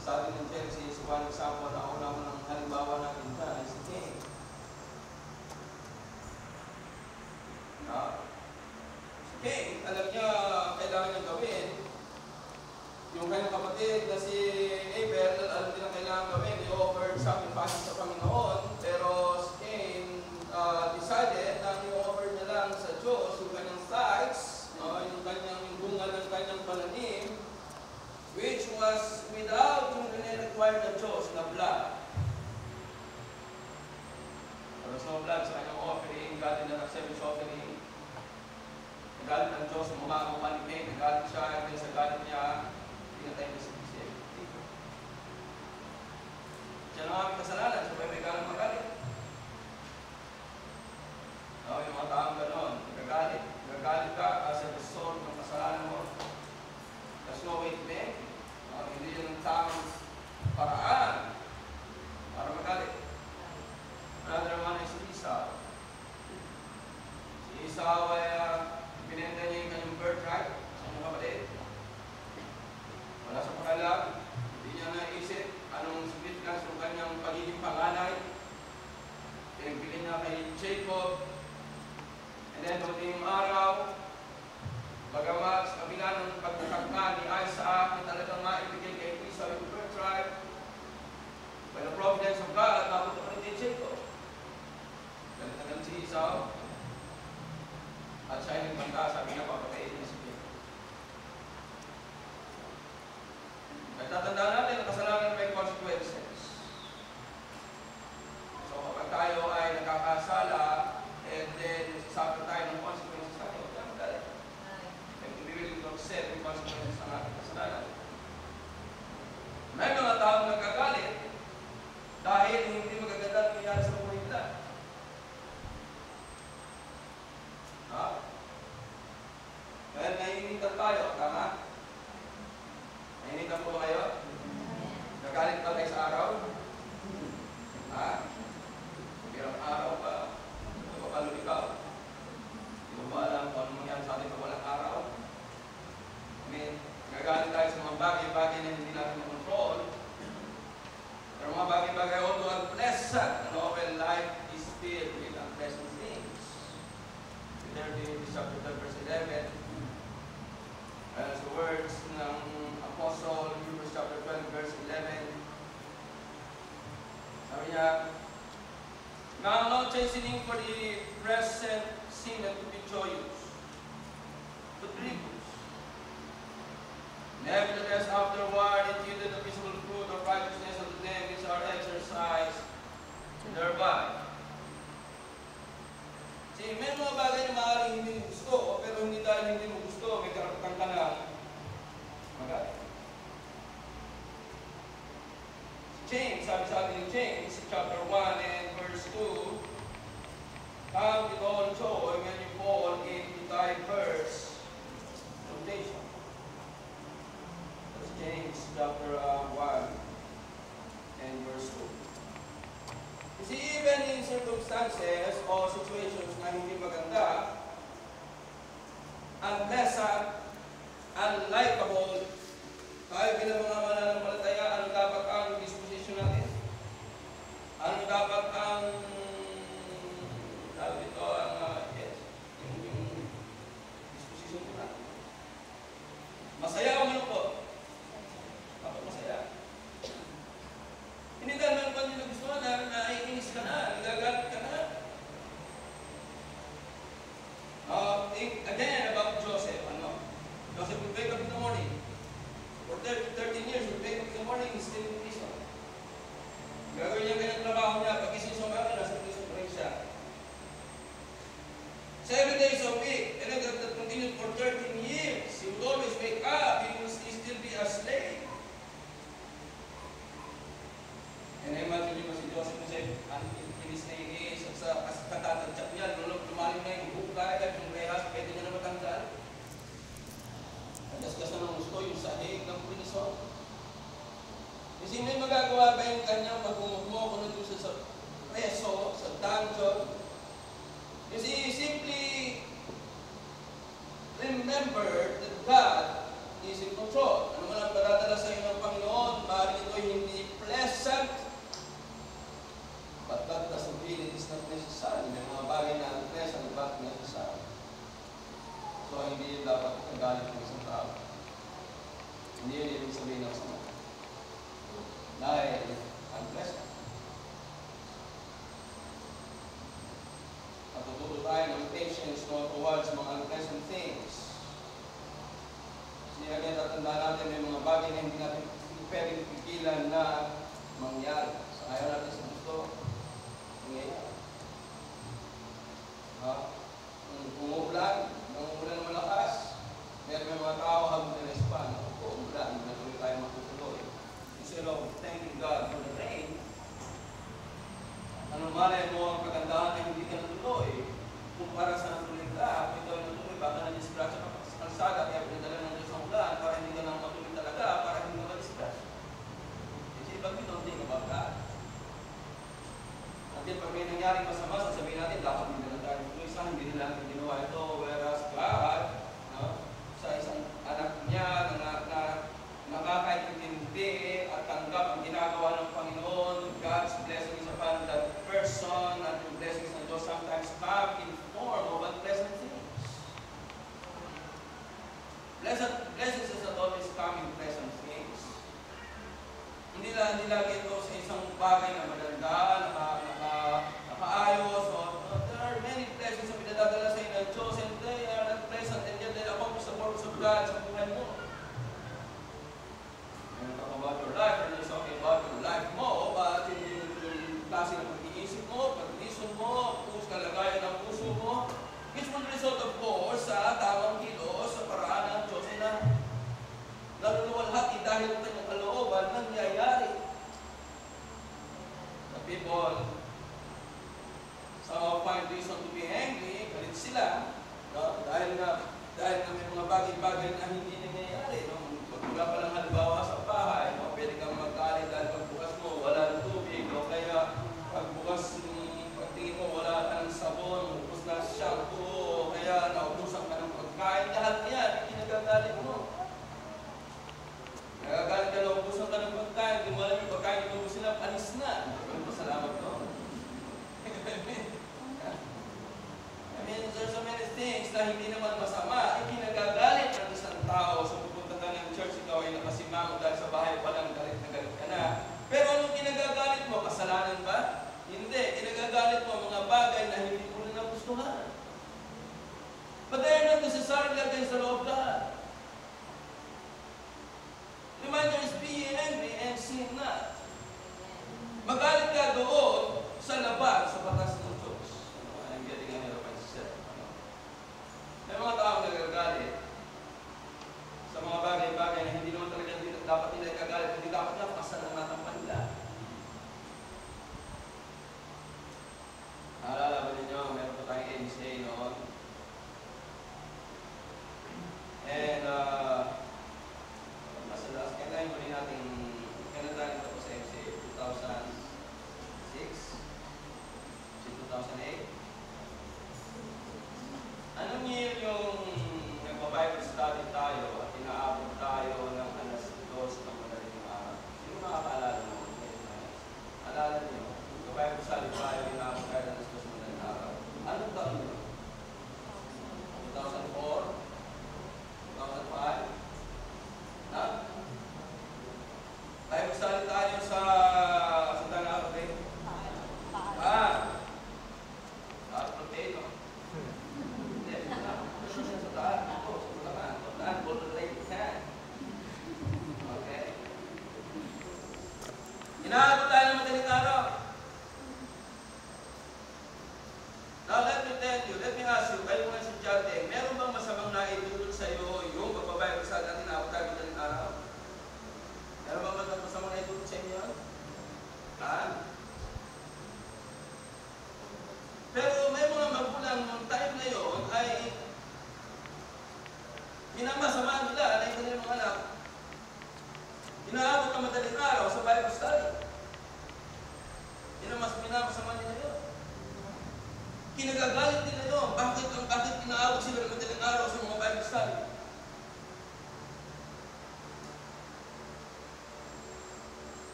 Sa atin ng Chelsea, sa one example na una mo ng halimbawa natin dyan ay si King. Si King, alam niya kailangan niya gawin. Yung kanyang kapatid na si Abel, alam din ang kailangan gawin. I-offer sacrifice sa Panginoon. Pero si King decided na i-offer niya lang sa Diyos yung kanyang tithes, yung kanyang bunga ng kanyang pananim, which was without yung required ng Diyos na blood. There was no blood sa kanyang offering. God did not accept his offering. Nagalit ng Diyos, umaga ni King, nagalit siya, and sa galit niya, pinatay niya si Joseph. Siya na aming kasalanan, so may galang magalit. Yung mga taong gano'n, nagagalit ka as a result ng kasalanan mo. There's no way to make it. Hindi yun ang tamang paraan para magalit. Another one is Esau. Si Esau ay pinenda niya yung kanyang birthright sa mga kapatid. Wala sa pakalam, hindi niya naisip anong significance ng kanyang pagiging panganay. Pinagbili niya kay Jacob. And then, pagdating araw, bagamat sa kabila ng pagkakakma ni Isaac na talagang maibigay kay Esau yung birthright, by the providence of God, napunta pa rin kay Jacob. Galit si Esau, at siya ay nagbanta, sabi niya, papatayin niya si Jacob. Nagtatandaan natin na kasalanan may consequences. So, kapag tayo ay nakakasala, and then suffer tayo ng consequences natin, huwag tayo magalit. And to be willing to accept yung consequences ng ating kasalanan. May mga taong nagkagalit dahil hindi magaganda ang nangyari sa buhay nila. Kaya naiinitan tayo, tama? Naiinitan po ba kayo? Nagalit ba kayo sa araw? Hirap araw pa. Kapalo ikaw. Hindi mo ba alam kung ano mangyari sa atin pag walang araw? Nagagalit tayo sa mga bagay-bagay na hindi natin control. Pero mga bagay-bagay although unpleasant, when life is filled with unpleasant things. Chapter 3, verse 11. As the words ng Apostle, Hebrews chapter 12, verse 11. Sabi niya, now I'm not chastening for the present sin that would be joyous, but grievous. Nevertheless, afterward, it yielded the visible fruit of righteousness of the them which are exercised thereby. See, may mga bagay na maaaring hindi mo gusto, pero hindi dahil hindi mo gusto, may karapatan ka na magalit. James, sabi sa atin ni James, chapter 1 and verse 2, count it all joy when you fall into diverse temptation. That's James chapter 1 and verse 2. You see, even in circumstances or situations na hindi maganda, unpleasant, unlikable, tayo bilang mga mananampalataya, ano dapat ang disposition natin? Ano dapat ang yung disposition ko natin? Masaya o malungkot? Dapat masaya. Hindi dahil meron pa nila gusto na naiinis ka na, nagagalit ka na. Think again about Joseph. Joseph would wake up in the morning. For 13 years, would wake up in the morning, he's still in prison. Gagawin niya kanyang trabaho niya, pag-ising sa umaga, nasa prison pa rin siya. 7 days a week, and then that continued for 13 years. He would always wake up, he would still be a slave. And I imagine mo si Joseph kasi in his age, sa katatadyak niya, lumalim na yung buka, yung rehas, pwede niya na matanggal. Nagasgas na ng gusto yung sahig ng prison. Kasi may magagawa ba yung kanyang magmumugmo kung nandun sa preso, sa dungeon? Kasi simply remember that God isip ng Diyos. Ano man ang padadala sa iyo ng Panginoon, maaaring ito'y hindi pleasant, but that doesn't mean it is not necessary. May mga bagay na unpleasant, but necessary. So, hindi yun dapat kagalit ng isang tao. Hindi yun ibig sabihin ng sama. Dahil unpleasant. Matututo tayo ng patience towards mga unpleasant things. Kasi again, tatandaan natin may mga bagay na hindi natin pwedeng pigilan na mangyari. So, ayaw natin sa gusto, mangyayari. Kung umuulan ng malakas, may mga tao habang nilis pa, kung umuulan, natuloy tayo matutuloy. Instead of thanking God for the rain, ano malay mo ang kagandahan na hindi ka natuloy, kung para sa natuloy ka, kung ikaw ay natuloy, baka na-disgrasya ka sa kalsada, kaya pinadala ng Diyos ang ulan, para hindi ka nang matuloy talaga, para hindi ka ma-disgrasya. Kasi ibang we don't think about that. At yun, pag may nangyaring masama, sasabihin natin, dapat hindi na tayo tuloy sa hindi nila natin ginawa ito, whereas God, sa isang anak niya na nakakaintindi at tanggap ang ginagawa ng Panginoon, God's blessings upon that person, at yung blessings ng Diyos sometimes come in form of unpleasant things. Blessings does not always come in pleasant things. Hindi lagi ito sa isang bagay na maganda, nakaayos, there are many blessings na pinadadala sa inyo ng Diyos, and they are not pleasant, and yet they accomplish the purpose of God sa buhay mo. When you talk about your life, you're just talking about your life mo, but yung klase ng pag-iisip mo, pag-reason mo, kalagayan ng puso mo, which will result of course sa tamang kilos, sa paraan ng Diyos na naluluwalhati dahil ang kanyang kalooban nangyayari. The people, some find reason to be angry, galit sila, no? dahil nga may mga bagay-bagay na hindi nangyayari. No? Pagbuka pa lang halimbawa sa bahay, no? Pwede kang magkalit dahil pagbukas mo, wala ng tubig, no? Kaya pagbukas pagtingin mo, wala ka ng sabon, upos na shampoo, kaya naubusan ka ng pagkain, lahat yan, kinagagalit mo. Nagagalit ka na, ubusan ka ng pagkain, di mo alam yung pagkain, inubusin na, panis na. Pasalamat ko. I mean, there's so many things na hindi naman masama, ay kinagagalit ng isang tao. So pupunta ka ng church, ikaw ay nakasimango dahil sa bahay pa lang, galit na galit ka na. Pero anong kinagagalit mo? Kasalanan ba? Hindi. Kinagagalit mo mga bagay na hindi mo na nagustuhan. But they are not necessarily against the law of God. Reminder is being angry and sin not. Magalit ka doon sa labas, sa batas ng Diyos. I'm getting ahead of myself. May mga tao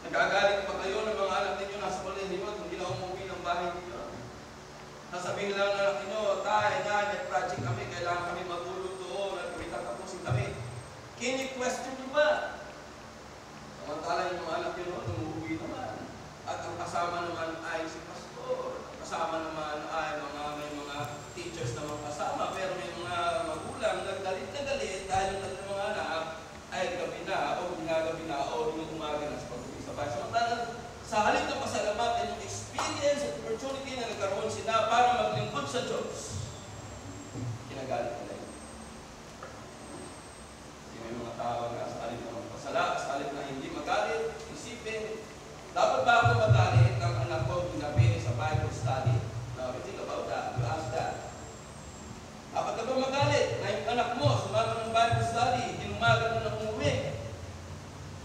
Nagagalit pa kayo ng mga anak ninyo nasa kolehiyo at hindi na umuwi ng bahay ninyo. Sasabihin lang ng anak ninyo, tayo na, may project kami, kailangan kami matulog doon at kami tatapusin kami. Kini-question nyo ba? Samantala yung mga anak ninyo, umuwi naman. At ang kasama naman ay si pastor. Ang kasama naman ay may mga teachers na mga kasama. Pero may mga magulang naggalit na galit dahil yung mga anak ay gabi na o ginagabi na o yung umaga na sa pag-uwi sa bahay. Samantala, sa halip na pasalamatan yung experience at opportunity na nagkaroon sila para maglingkod sa Diyos, kinagalit nila yun. May mga tao na sa halip na magpasala, sa halip na hindi magalit, isipin, dapat ba ako magalit ang anak ko ginabi sa Bible study? Now, you think about that. You ask that. Dapat ka ba magalit na yung anak mo sumama ng Bible study, inumaga na umuwi?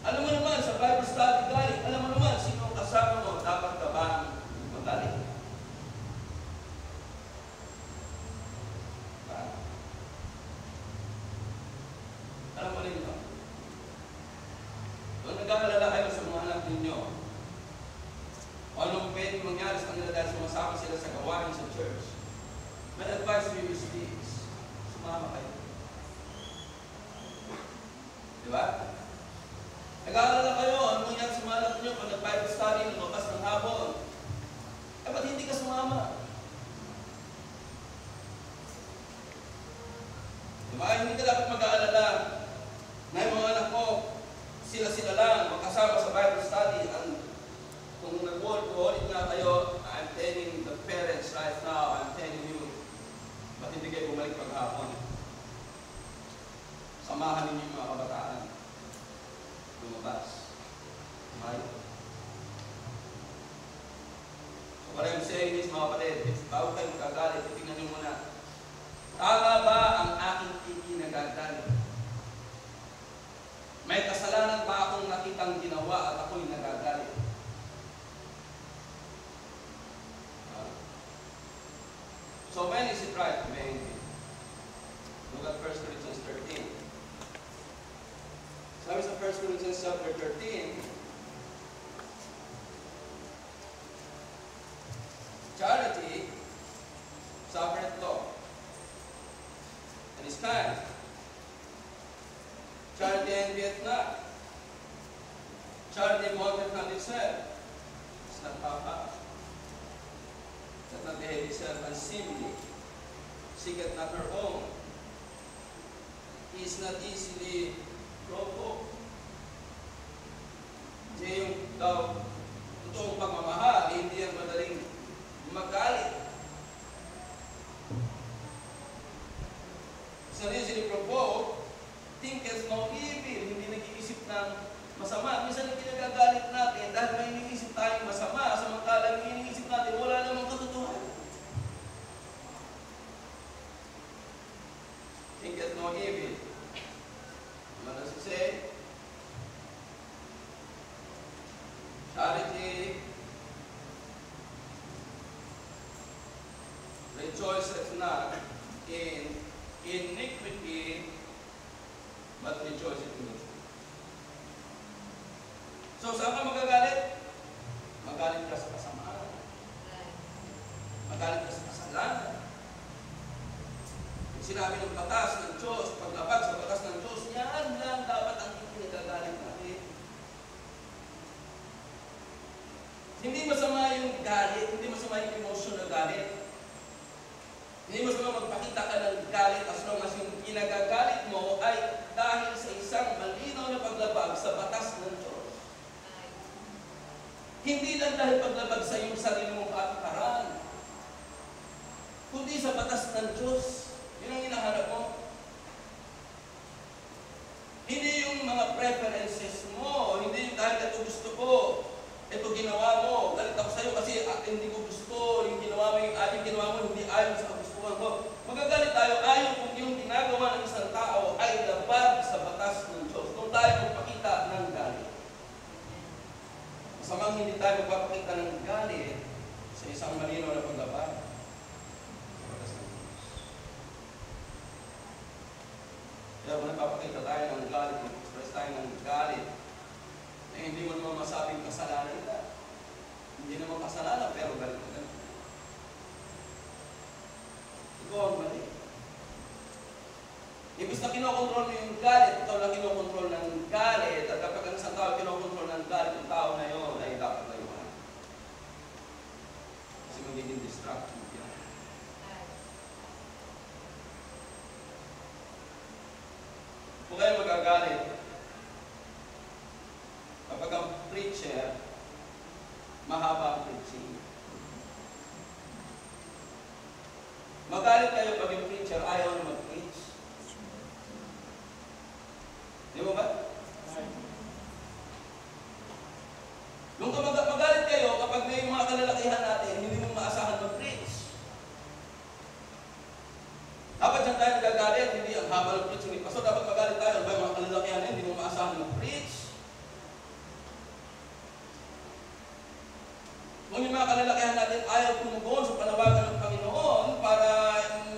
Alam mo naman, sa Bible study galing, alam mo naman, sino ang kasama mo, dapat ka ba magalit? Alam mo rin ito? Kung nag-aalala kayo sa mga anak ninyo, o anong pwede mangyari sa kanila dahil sumasama sila sa gawain sa church, my advice to you is this: sumama kayo. Diba? Nag-aalala kayo, ano mangyari sa mga anak ninyo pag nag-Bible study, lumabas ng hapon? Eh, ba't hindi ka sumama? Diba? Hindi ka dapat mag-aalala na yung mga anak mo, sila-sila lang, magkasama sa Bible study. Kung nag-work na kayo, I'm telling the parents right now, I'm telling you, ba't hindi kayo bumalik paghapon? Samahan ninyo yung mga kabataan. Lumabas. Tumayo. So what I'm saying is, mga kapatid, bago kayo magagalit, tingnan nyo muna, tama ba ang aking ikinagagalit? May kasalanan ba akong nakitang ginawa at ako'y nagagalit? So when is it right to be angry? Look at 1 Corinthians 13. Sabi sa 1 Corinthians chapter 13, charity suffereth long, and is kind. Charity envieth not. Charity vaunteth not itself. It's not puffed. Does not behave itself unseemly. Seeketh not her own. Is not easily provoked. Kasi yung totoong pagmamahal, hindi yan madaling magalit. Is not easily provoked. Thinketh no evil. Hindi nag-iisip ng masama. Minsan ang kinagagalit natin dahil may iniisip tayong masama, samantalang iniisip natin wala namang katotohanan. Thinketh no evil. What does it say? Charity rejoiceth not in iniquity, but rejoiceth in the truth. So, saan ka magagalit? Magalit ka sa kasamaan. Magalit ka sa kasalanan. Yung sinabi ng batas ng Diyos, paglabag sa batas ng Diyos, yan lang dapat ang ikinagagalit natin. Hindi masama yung galit, hindi masama yung emotion na galit. Hindi masama magpakita ka ng galit as long as yung kinagagalit mo ay dahil sa isang malinaw na paglabag sa batas ng Diyos. Hindi lang dahil paglabag sa iyong sarili mong kapakaran, kundi sa batas ng Diyos. Yun ang hinahanap mo. Hindi yung mga preferences mo, hindi yung dahil ito gusto ko, ito ginawa mo, galit ako sa'yo kasi hindi ko gusto, yung ginawa mo hindi ayon sa kagustuhan ko. Magagalit tayo ayon kung yung ginagawa ng isang tao ay labag sa batas ng Diyos. Kung tayo magpakita ng galit. Masamang hindi tayo magpapakita ng galit sa isang malinaw na paglabag. Kaya kung nagpapakita tayo ng galit, mag-express tayo ng galit, na hindi mo naman masabing kasalanan, preacher, mahaba ang preaching. Magalit kayo pag yung preacher ayaw na mag-preach. Di mo ba? Nung magalit kayo kapag may mga kalalakihan natin, hindi mo maasahan mag-preach. Dapat dyan tayo nagagalit, hindi ang haba ng preaching ni Pastor. Dapat magalit tayo, may mga kalalakihan hindi mo maasahan mag-preach. Kung yung mga kalalakihan natin ayaw tumugon sa panawagan ng Panginoon para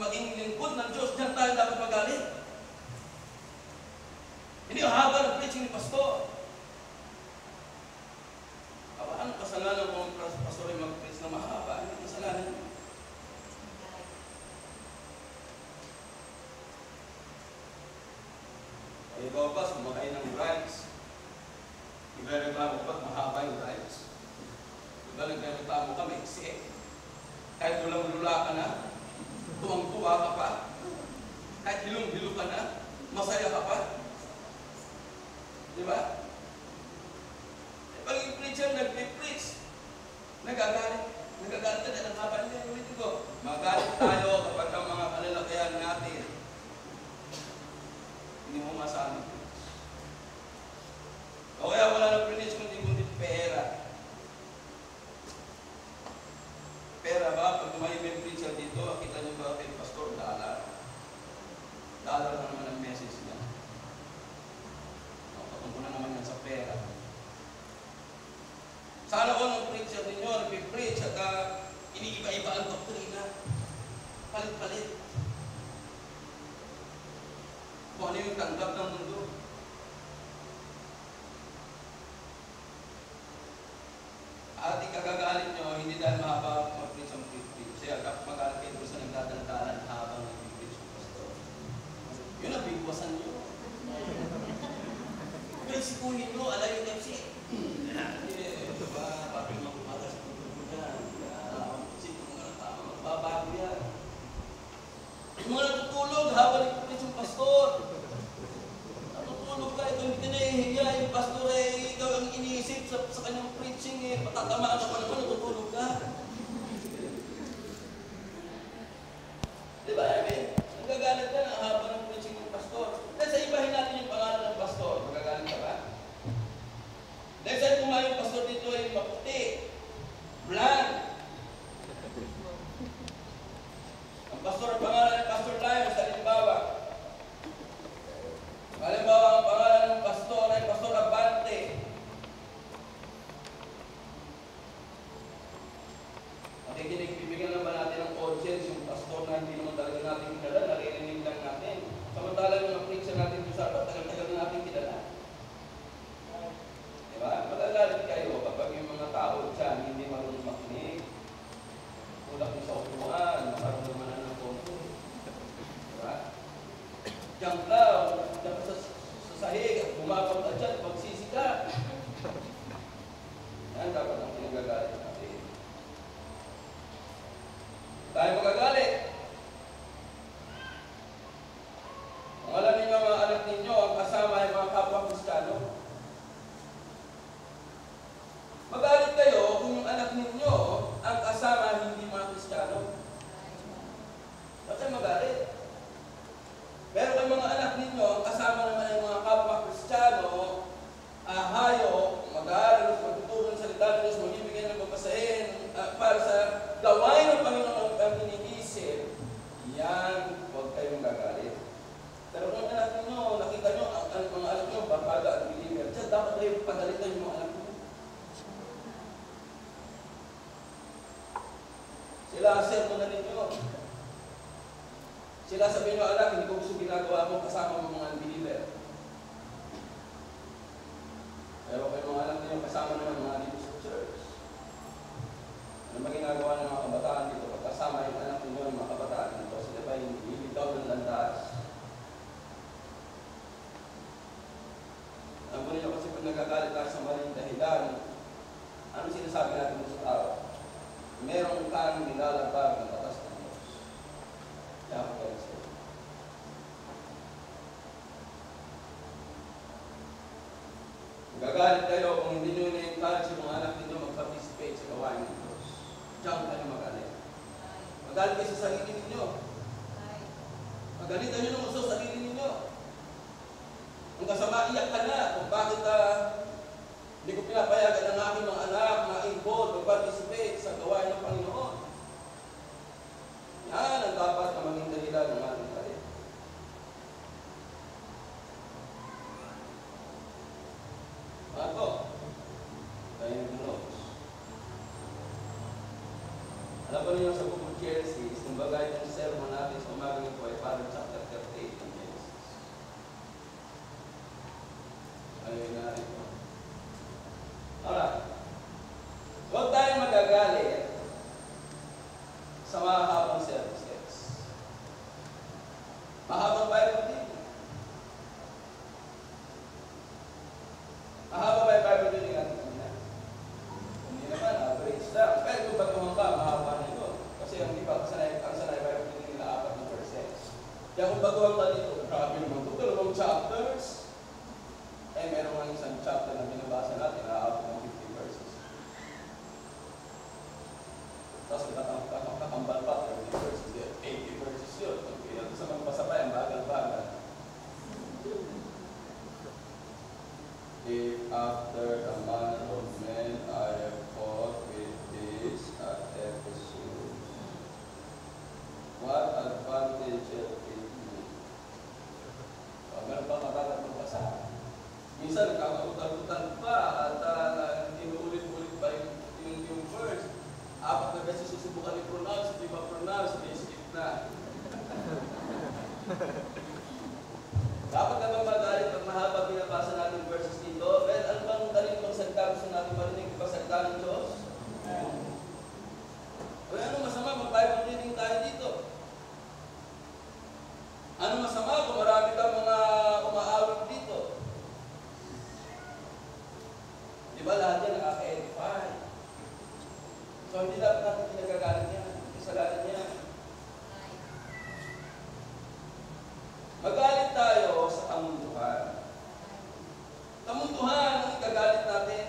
maging lingkod ng Diyos, dyan tayo dapat magalit. Hindi ang haba ng preaching ni Pastor. Anong kasalanan kung ang pastor ay mag-preach na mahaba? Anong kasalanan niyo? Ay, ikaw ba, sumakay ng rides? Nagreklamo ba't mahaba yung rides? Diba nagreklamo ka, may iksi? Kahit lulang-lula ka na, tuwang-tuwa ka pa, kahit hilong-hilo ka na, masaya ka pa. Diba? Pag yung preacher nag-preach, nagagalit ka na ng haba niya. Ulitin ko, magalit tayo kapag ang mga kalalakihan natin hindi mo masahan preach. O kaya wala na preach kundi pera. Pera ba? Pag tumayo yung preacher dito, kita niyo ba kay Pastor, $1? $1 na naman ang message niya. Patungkol na naman yan sa pera. Sana ko ng preacher ninyo, nag-preach at iniiba-iba ang doktrina. Palit-palit. Kung ano yung tanggap ng mundo. At ikagagalit nyo, hindi dahil mahaba mag-preach ang preach. Kaya magalit kayo sa nagdadaldalan habang nag-preach ang pastor. Yun ang bigwasan nyo. Pero sikuhin nyo, alay yung MC. Bakit magumagas ng tulog yan? Sino mga tao, magbabago yan. Yung mga natutulog, habang nagpapit yung pastor. Natutulog ka, ito hindi ka nahihiya. Yung pastor ay ikaw ang iniisip sa kanyang preaching. Patatamaan ka pa naman, natutulog ka. Diba, Amen? Nagagalit ka na habang ng preaching ng pastor. Dahil sa ibahin natin yung pangalan ng pastor, magagalit ka ba? Dahil saan kumain yung pastor dito ay maputi, bland. Ang pastor, ang pangalan ng Pastor Lion sa halimbawa. Halimbawa, ang pangalan ng pastor ay Pastor Abante. Nakikinig, bibigyan naman natin ng audience yung pastor na hindi naman talaga natin kilala, naririnig lang natin. Samantala yung mga preacher natin sa sabat, tagal-tagal na natin kilala. Diba? Magagalit kayo kapag yung mga tao dyan hindi marunong makinig. Tulak nyo sa upuan, marunong naman na ng konto. Diba? Diyan ka sa sahig at bumabag ka dyan, magsisika. Yan dapat ang pinagagalit natin. Tayo magagalit. Kung alam ninyo mga anak ninyo, ang kasama ay mga kapwa-Kristiyano. Magalit kayo kung yung anak ninyo ang kasama hindi mga Kristiyano. Ba't kayo magalit? Pero kung mga anak ninyo ang kasama naman ay mga kapwa-Kristiyano, hayo, mag-aaral, magtuturo ng salita ng Diyos, magbibigay ng pagpasahin para sa gawain ng Panginoon ang iniisip, yan, huwag kayong gagalit. Pero kung anak ninyo, nakita nyo, ang mga anak nyo, babaga at believer, dyan dapat kayo pagalitan yung mga anak nyo. Sila, serto na ninyo. Sila sabihin nyo, anak, hindi ko gusto ginagawa mo kasama mo mga unbeliever. Pero kung mga anak ninyo, kasama naman mga dito sa church. Ano ba ginagawa ng mga kabataan dito? Pagkasama yung anak ninyo, yung mga kabataan dito, sila ba yung ibitaw ng landas? Alam mo ninyo kasi pag nagagalit tayo sa maling dahilan, ano sinasabi natin sa tao? Merong kang nilalabag ng batas ng Diyos. Kaya ako kayo sa'yo. Gagalit kayo kung hindi nyo na yung kayo sa sarili ninyo. Magalitan nyo naman sa sarili ninyo. Ang kasama, iyak ka na kung bakit hindi ko pinapayagan ng aking mga anak na involved, mag-participate sa gawain ng Panginoon. Yan ang dapat na maging dahilan ng ating galit. Ako, tayo ng notes. Alam ko niyo sa Book of Genesis, kumbaga itong sermon natin sa umagang ito ay parang chapter 38 ng Genesis. Ayun na ito. Alright. Huwag tayong magagalit sa mahabang services. Mahabang Bible din. Mahaba ba yung Bible din ng ating kanina? Hindi naman, average lang. Pero kung baguhan ka, mahaba na ito. Kasi ang iba, ang sanay Bible din nila 4 na verses. Kaya kung baguhan ka dito, grabe naman ito. Dalawang chapters. Eh, meron nga isang chapter na binabasa natin na 50 verses. Tapos kakambal pa, 30 verses yun. 80 verses yun. Kaya sa magbasa pa yan, bagal-bagal. If after a manner of men I have fought with this at Ephesus, what advantage it me? Meron pa matagal magbasa. Minsan nakakautal-utal pa at inuulit-ulit pa yung verse. 4 na beses susubukan i-pronounce, hindi ba pronounce, may skip na. Dapat na bang magalit pag mahaba binabasa natin verses dito? Well, ano bang galing pang salita gusto natin marinig ipagsalita ng Diyos? O ano masama mag-Bible reading tayo dito? Ano masama kung marami kang mga umaawit dito? Di ba lahat yan nakaka-edify? So hindi dapat natin pinagagalit yan. Kasalanan yan. Magalit tayo sa kamunduhan. Kamunduhan ang ikagalit natin.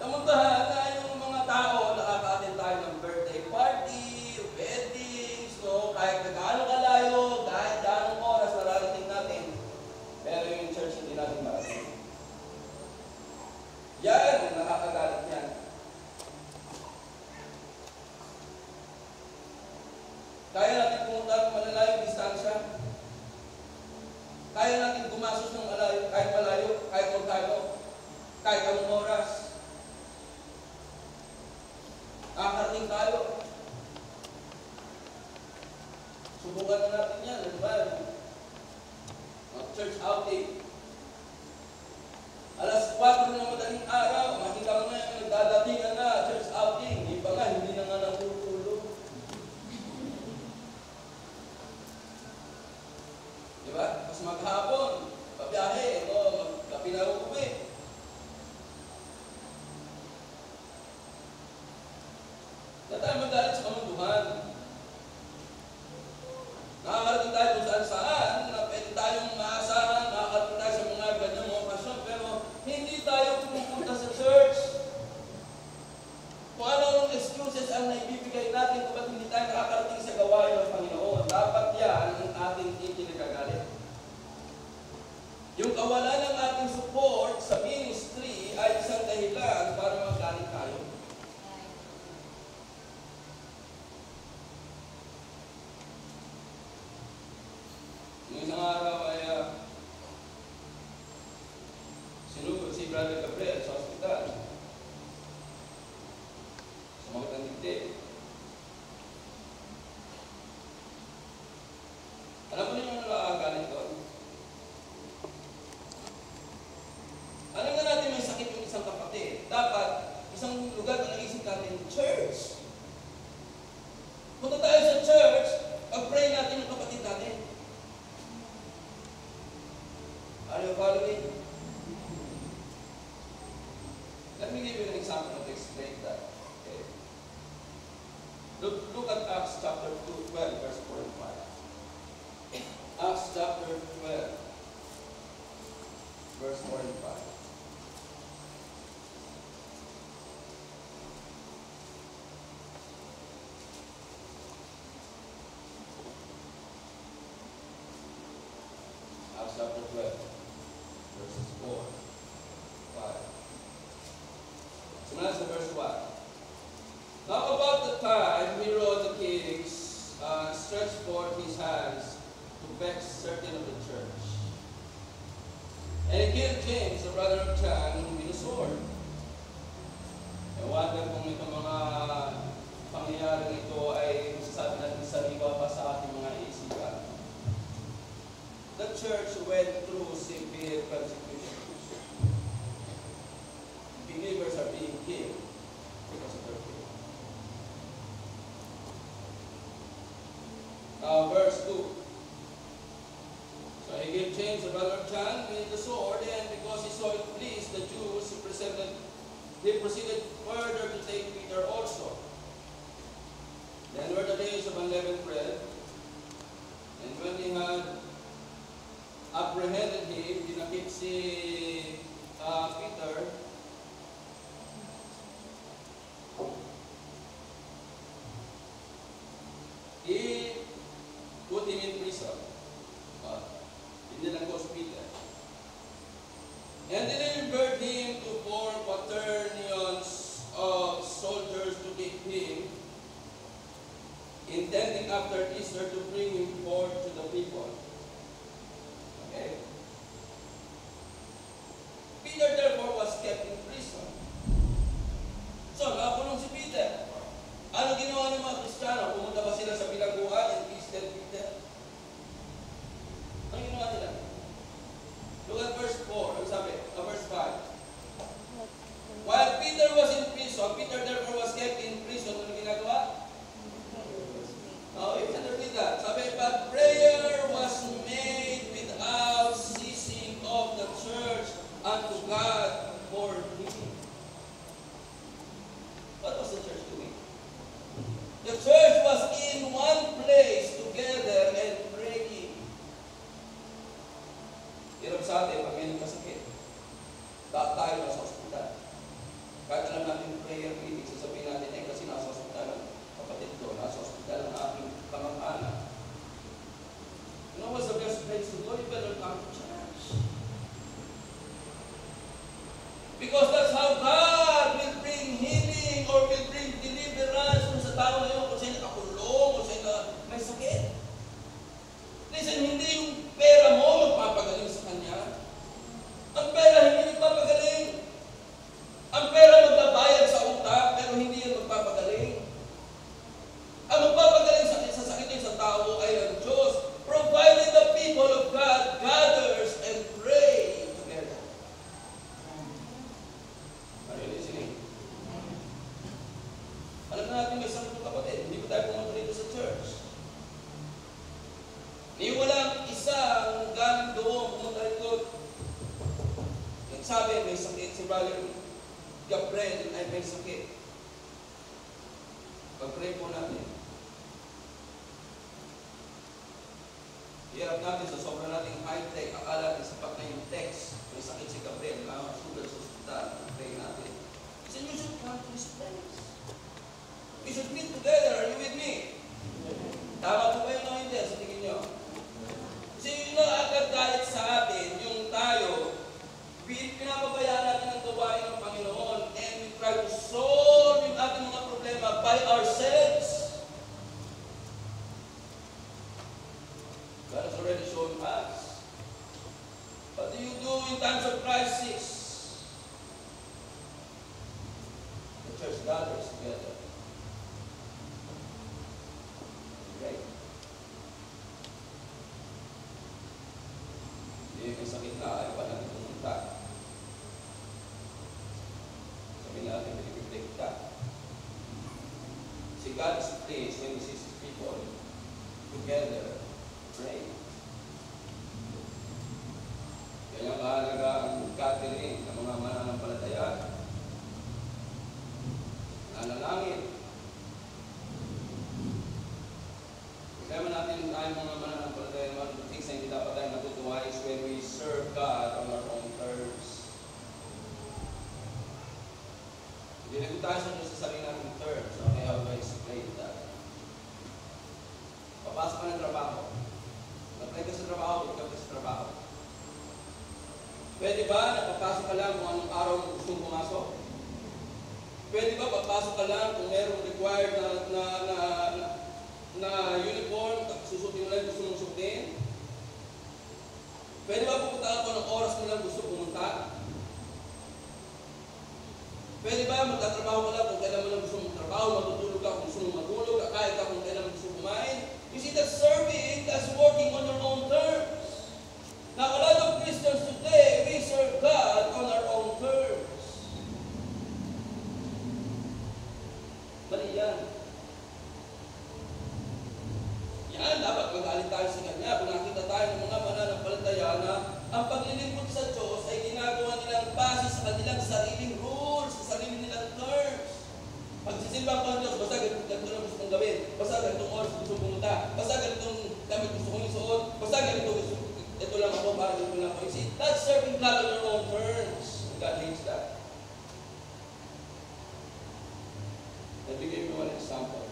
Kamunduhan na yung mga tao nakaka-attend tayo ng birthday party, weddings, no? Kahit na gaano kalayo, kahit gaano oras nararating natin, pero yung church hindi natin marating. Yan, nakakagalit yan. Kaya natin pumunta ng malalayong distansya. Kaya natin gumasos ng malayo, kahit malayo, kahit magkano, kahit anong oras. Nakakarating tayo. Subukan na natin yan. Ano ba? Church outing. Alas 4 ng madaling araw, makita mo na yung nagdadatingan na church outing. Iba nga, hindi na nga natutulog. Diba? Mas maghapon, pabiyahe, pinarugbi. Na tayo magalit sa kamunduhan. Nakakarating tayo kung saan-saan, na pwede tayong maasahan, nakakarating tayo sa mga ganyang okasyon, pero hindi tayo pupunta sa church. Kung anong excuses ang naibibigay natin kung ba't hindi tayo nakakarating sa gawain ng Panginoon, dapat yan ang ating ikinagagalit. Yung kawalan ng ating support sa ministry ay isang dahilan para magalit tayo. Yung isang araw ay sinugod si Brother Gabriel sa hospital. Sumagot ang dibdib. Alam mo niyo nakakagalit doon? Alam nga natin may sakit yung isang kapatid. Dapat, isang lugar na naisip natin, church. Punta tayo sa church, pag-pray natin yung kapatid natin. Are you following? Let me give you an example to explain that. Okay. Look at Acts chapter 12, verse 4 and 5. Acts chapter 12, verse 4 and 5. he killed James, the brother of John, with a sword. I wonder kung itong mga pangyayaring ito ay masasabi natin sariwa pa sa ating mga isipan. The church went through severe persecution. Believers are being killed because of their faith. Verse 2. So he gave James, the brother of John, with the sword, and because he saw it pleased the Jews, he proceeded further to take Peter also. Then were the days of unleavened bread, and when he had apprehended him, dinakip si Peter, he put him in prison. Hindi lang goes Peter. And they delivered him to 4 quaternions of soldiers to keep him, intending after Easter to bring him forth to the people. Okay? Peter therefore was kept in prison. So, nakakulong si Peter. Ano ginawa ng mga Kristiyano? Pumunta ba sila sa bilangguan and visited Peter? Ano ginawa nila? Look at verse 4. Ano sabi? Verse 5. While Peter was in prison, Peter therefore was kept in prison. Ano ginagawa? Oh, you can read that. Sabi, but prayer was made without ceasing of the church unto God for him. What was the church doing? The church was in one place together and praying. Hirap sa atin, pag may nagkasakit, tayo nasa ospital. Kahit alam natin prayer meeting, sasabihin natin, kasi nasa ospital ang kapatid ko, nasa ospital ang aking pangangana. You know what's the best place to go? You better come to church. Because that's how God will bring healing or will bring deliverance kung sa tao na yun, kung sa'yo nakakulong, kung sa'yo may sakit. Listen, hindi yung pera mo magpapagaling sa Kanya. Ang pera hindi magpapagaling. Ang pera magbabayad sa utang, pero hindi yan magpapagaling. Ang magpapagaling sa sakit ng isang tao ay ang Diyos, provided the people of God gathers and pray together. Are you listening? Alam na natin may sakit ng kapatid, hindi ko tayo pumunta dito sa church. Ni walang isang galing doon, pumunta dito. Nagsabi, may sakit si Brother Gabriel ay may sakit. Pag-pray po natin. Hirap natin sa sobrang nating high-tech, akala natin sapat na yung text. May sakit si Gabriel, sugat sa hospital. Pray natin. So you should come to this place. We should meet together. Are you with me? Tama po kayo na hindi sa tingin nyo? Kasi yun ang agad galit sa atin, yung tayo, pinapabayaan natin ang gawain ng Panginoon and we try to solve yung ating mga problema by ourselves. God has already shown us. What do you do in times of crisis? The church gathers together. Right? Hindi may sakit na ayaw pa natin pumunta. Sabi natin, pinipiglig ka. See, God is pleased when He sees His people together, pray. Kaya mahalaga ang gathering ng mga mananampalataya. Nanalangin. Kaya natin tayong mga mananampalataya, one of the things na hindi dapat tayo natutuwa is when we serve God on our own terms. Hindi na tayo sa sarili natin terms. Okay, how do I explain that? Papasok ka ng trabaho. Nag-apply ka sa trabaho, ikaw ka sa trabaho. Pwede ba napapasok ka lang kung anong araw gusto mong pumasok? Pwede ba papasok ka lang kung merong required na uniform, susutin mo lang gusto mong sutin? Pwede ba pupunta ako ng oras mo lang gusto pumunta? ka, magtatrabaho ka lang kung kailan mo lang gusto mong trabaho, matutulog ka kung gusto mong matulog, kakain ka kung kailan mo gusto kumain. You see, that's serving, that's working on your own terms. Now, a lot of Christians today, we serve God on our own terms. Mali yan. Yan, dapat magalit tayo sa Kanya. Kung nakita tayo ng mga mananampalataya na ang paglilingkod sa Diyos ay ginagawa nilang base sa kanilang sariling rules, sa sarili nilang terms. Pagsisimba ko ang Diyos, basta ganito lang gusto kong gawin, basta ganitong oras gusto kong pumunta, basta ganitong damit gusto kong isuot, basta ganito gusto kong, ito lang ako, para ganito lang ako. You see, that's serving God on your own terms. God hates that. Let me give you one example.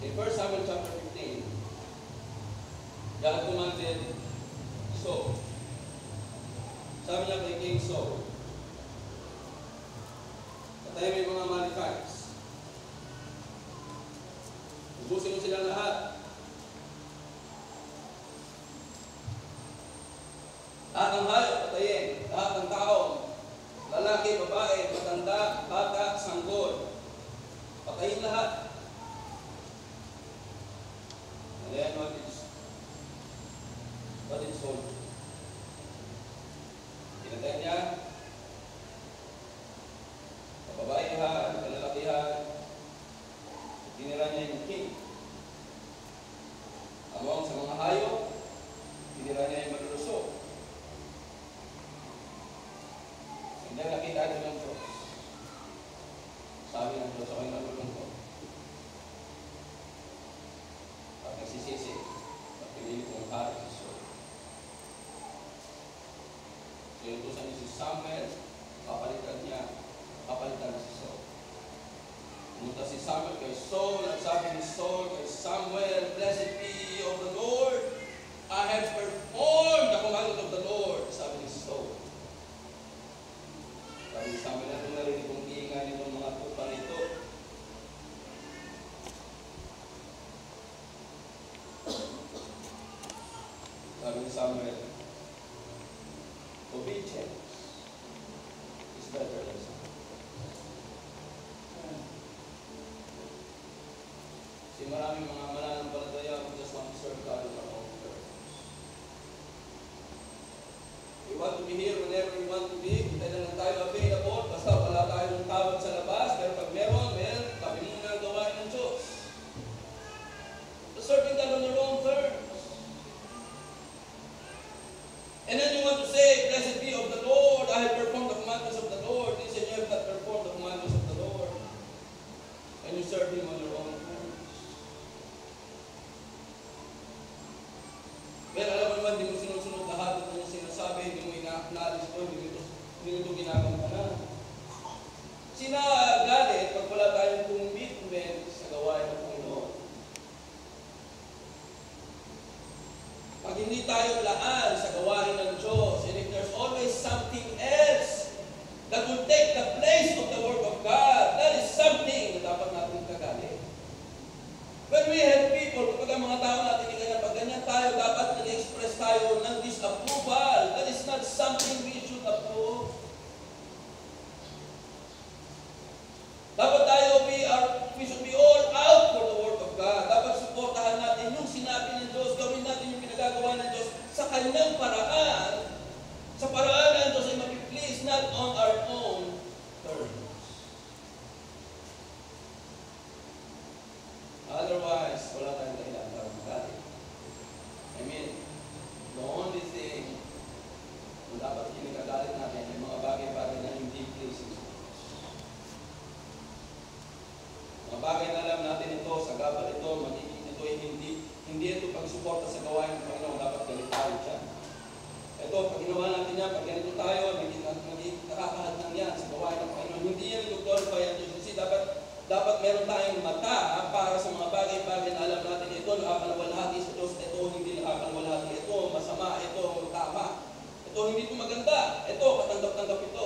In 1 Samuel chapter 15, God commanded Saul. Sabi niya kay King Saul, patayin mo yung mga Amalekites. Ubusin mo silang lahat. Lahat ng hayop, patayin. Lahat ng tao, lalaki, babae, matanda, bata, sanggol. Patayin lahat. And then what did Saul do? Pinatay niya, kababaihan, kalalakihan, tinira niya yung king. Among sa mga hayop, tinira niya yung malulusog. Hindi nakita ito ng Diyos. Sabi ng Diyos, ako'y nalulungkot. At nagsisisi, at pinili kong hari si Saul. So, inutusan niya si Samuel, papalitan na si Saul. Pumunta si Samuel kay Saul, at sabi ni Saul kay Samuel, "Blessed be of the Lord, I have performed the commandment of the Lord," sabi ni Saul. Sabi ni Samuel, "Ano narinig kong iingay nitong mga tupa nito?" Sabi ni Samuel, "Obedience is better than sacrifice." Kasi maraming mga mananampalataya who just want to serve God on their own terms. We want to be here whenever we want to be. Kita lang tayo available. Basta wala tayong tawag sa labas. Pero pag meron, kami muna ang gawain ng Diyos. So serving God on your own terms. And then you want to say, "Blessed be of the Lord, I have performed the commandments of the Lord." Listen, you have not performed the commandments of the Lord. And you serve Him on your own terms. Well, alam mo naman, hindi mo sinusunod lahat ng kanyang sinasabi, hindi mo inaalis ko, hindi ito ginagampanan. Sinagalit pag wala tayong commitment sa gawain ng Panginoon. Pag hindi tayo laan sa gawain ng Diyos, and if there's always something else that will take the place of the work of God, that is something na dapat natin kagalit. When we have people, kapag ang mga tao natin hindi ganyan, pag ganyan tayo, dapat nag-express tayo ng disapproval. That is not something we should approve. Dapat tayo, we should be all out for the work of God. Dapat suportahan natin yung sinabi ng Diyos, gawin natin yung pinagagawa ng Diyos sa kanyang paraan. Sa paraan ng Diyos ay mag-please, not on our own terms. Otherwise, wala tayong dahilan para magalit. I mean, the only thing kung dapat kinagagalit natin ay mga bagay-bagay na hindi pleasing sa Diyos. Mga bagay na alam natin ito, sa gabal ito, magiging ito ay hindi ito pagsuporta sa gawain ng Panginoon, dapat galit tayo dyan. Ito, pag ginawa natin yan, pag ganito tayo, magiging nakakahat lang yan sa gawain ng Panginoon. Hindi yan ito glorify ang Diyos. Kasi dapat meron tayong mata para sa mga bagay-bagay na alam natin ito, nakakalawalhati sa Diyos, ito hindi nakakalawalhati, ito masama, ito tama, ito hindi ito maganda, ito katanggap-tanggap ito.